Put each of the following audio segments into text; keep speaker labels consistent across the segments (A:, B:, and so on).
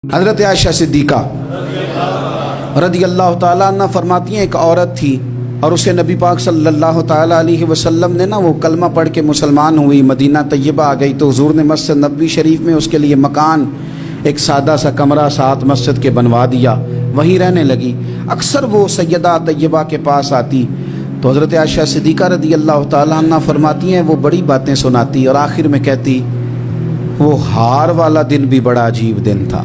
A: حضرت عائشہ صدیقہ رضی اللہ تعالیٰ عنہ فرماتی ہیں ایک عورت تھی اور اسے نبی پاک صلی اللہ تعالیٰ علیہ وسلم نے وہ کلمہ پڑھ کے مسلمان ہوئی، مدینہ طیبہ آ گئی تو حضور نے مسجد نبوی شریف میں اس کے لیے مکان، ایک سادہ سا کمرہ ساتھ مسجد کے بنوا دیا، وہیں رہنے لگی۔ اکثر وہ سیدہ طیبہ کے پاس آتی تو حضرت عائشہ صدیقہ رضی اللہ تعالیٰ عنہ فرماتی ہیں وہ بڑی باتیں سناتی اور آخر میں کہتی وہ ہار والا دن بھی بڑا عجیب دن تھا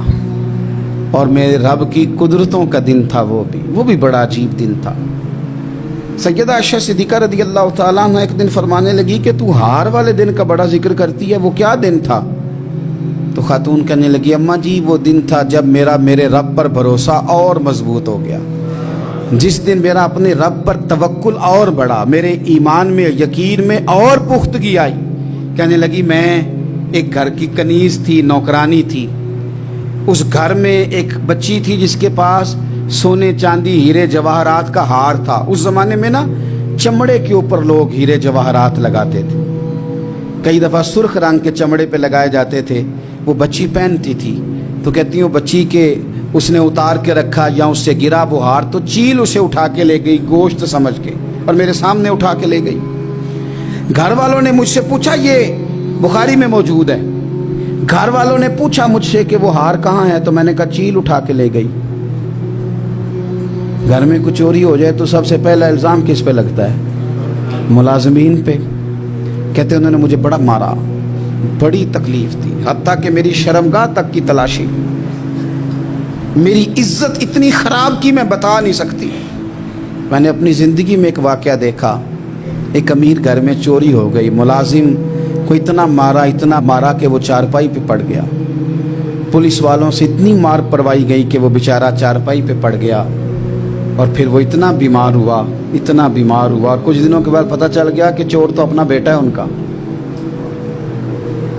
A: اور میرے رب کی قدرتوں کا دن تھا، وہ بھی بڑا عجیب دن تھا۔ سیدہ عائشہ صدیقہ رضی اللہ تعالیٰ عنہ ایک دن فرمانے لگی کہ تو ہار والے دن کا بڑا ذکر کرتی ہے، وہ کیا دن تھا؟ تو خاتون کہنے لگی اماں جی وہ دن تھا جب میرے رب پر بھروسہ اور مضبوط ہو گیا، جس دن میرا اپنے رب پر توکل اور بڑھا، میرے ایمان میں یقین میں اور پختگی آئی۔ کہنے لگی میں ایک گھر کی کنیز تھی، نوکرانی تھی، اس گھر میں ایک بچی تھی جس کے پاس سونے چاندی ہیرے جواہرات کا ہار تھا۔ اس زمانے میں چمڑے کے اوپر لوگ ہیرے جواہرات لگاتے تھے، کئی دفعہ سرخ رنگ کے چمڑے پہ لگائے جاتے تھے، وہ بچی پہنتی تھی تو کہتی ہوں بچی کے اس نے اتار کے رکھا یا اس سے گرا وہ ہار تو چیل اسے اٹھا کے لے گئی گوشت سمجھ کے اور میرے سامنے اٹھا کے لے گئی۔ گھر والوں نے مجھ سے پوچھا، یہ بخاری میں موجود ہے، گھر والوں نے پوچھا مجھ سے کہ وہ ہار کہاں ہے تو میں نے کہا چیل اٹھا کے لے گئی۔ گھر میں کچھ چوری ہو جائے تو سب سے پہلا الزام کس پہ لگتا ہے؟ ملازمین پہ۔ کہتے انہوں نے مجھے بڑا مارا، بڑی تکلیف تھی، حتیٰ کہ میری شرمگاہ تک کی تلاشی، میری عزت اتنی خراب کی میں بتا نہیں سکتی۔ میں نے اپنی زندگی میں ایک واقعہ دیکھا، ایک امیر گھر میں چوری ہو گئی، ملازم کو اتنا مارا کہ وہ چارپائی پہ پڑ گیا، پولیس والوں سے اتنی مار پروائی گئی کہ وہ بیچارہ چارپائی پہ پڑ گیا اور پھر وہ اتنا بیمار ہوا، کچھ دنوں کے بعد پتہ چل گیا کہ چور تو اپنا بیٹا ہے ان کا،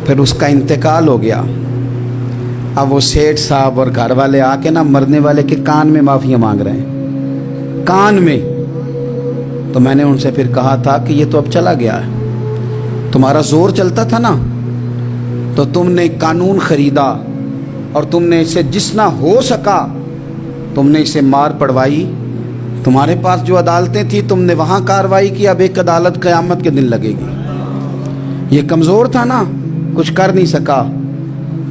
A: پھر اس کا انتقال ہو گیا۔ اب وہ سیٹھ صاحب اور گھر والے آ کے مرنے والے کے کان میں معافیاں مانگ رہے ہیں، کان میں۔ تو میں نے ان سے پھر کہا تھا کہ یہ تو اب چلا گیا ہے، تمہارا زور چلتا تھا نا تو تم نے قانون خریدا اور تم نے اسے جتنا ہو سکا تم نے اسے مار پڑوائی، تمہارے پاس جو عدالتیں تھی تم نے وہاں کارروائی کی، اب ایک عدالت قیامت کے دن لگے گی۔ یہ کمزور تھا نا، کچھ کر نہیں سکا۔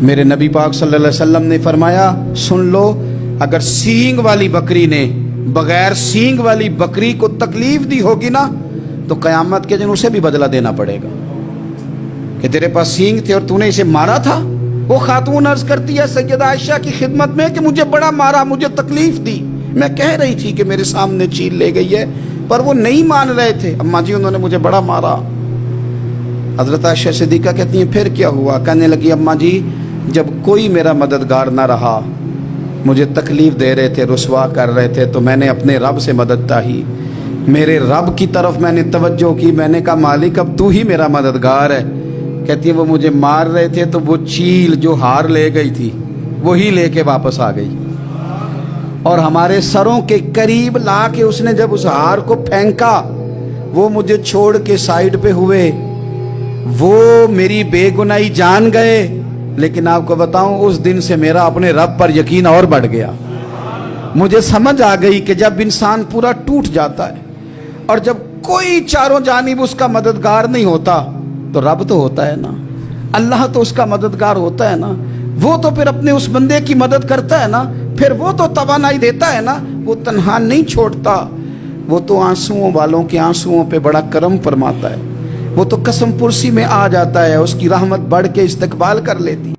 A: میرے نبی پاک صلی اللہ علیہ وسلم نے فرمایا سن لو، اگر سینگ والی بکری نے بغیر سینگ والی بکری کو تکلیف دی ہوگی نا تو قیامت کے دن اسے بھی بدلہ دینا پڑے گا کہ تیرے پاس سینگ تھے اور تو نے اسے مارا تھا۔ وہ خاتون عرض کرتی ہے سیدہ عائشہ کی خدمت میں کہ مجھے بڑا مارا، مجھے تکلیف دی، میں کہہ رہی تھی کہ میرے سامنے چیل لے گئی ہے پر وہ نہیں مان رہے تھے، اماں جی انہوں نے مجھے بڑا مارا۔ حضرت عائشہ صدیقہ کہتی ہیں پھر کیا ہوا؟ کہنے لگی اماں جی جب کوئی میرا مددگار نہ رہا، مجھے تکلیف دے رہے تھے، رسوا کر رہے تھے، تو میں نے اپنے رب سے مدد چاہی، میرے رب کی طرف میں نے توجہ کی، میں نے کہا مالک اب تو ہی میرا مددگار ہے۔ کہتی ہے وہ مجھے مار رہے تھے تو وہ چیل جو ہار لے گئی تھی وہی لے کے واپس آ گئی اور ہمارے سروں کے قریب لا کے اس نے جب اس ہار کو پھینکا وہ مجھے چھوڑ کے سائیڈ پہ ہوئے، وہ میری بے گناہی جان گئے، لیکن آپ کو بتاؤں اس دن سے میرا اپنے رب پر یقین اور بڑھ گیا۔ مجھے سمجھ آ گئی کہ جب انسان پورا ٹوٹ جاتا ہے اور جب کوئی چاروں جانب اس کا مددگار نہیں ہوتا تو رب تو ہوتا ہے نا، اللہ تو اس کا مددگار ہوتا ہے نا، وہ تو پھر اپنے اس بندے کی مدد کرتا ہے نا، پھر وہ تو توانائی دیتا ہے نا، وہ تنہا نہیں چھوڑتا، وہ تو آنسوؤں والوں کے آنسوؤں پہ بڑا کرم فرماتا ہے، وہ تو قسم پرسی میں آ جاتا ہے، اس کی رحمت بڑھ کے استقبال کر لیتی۔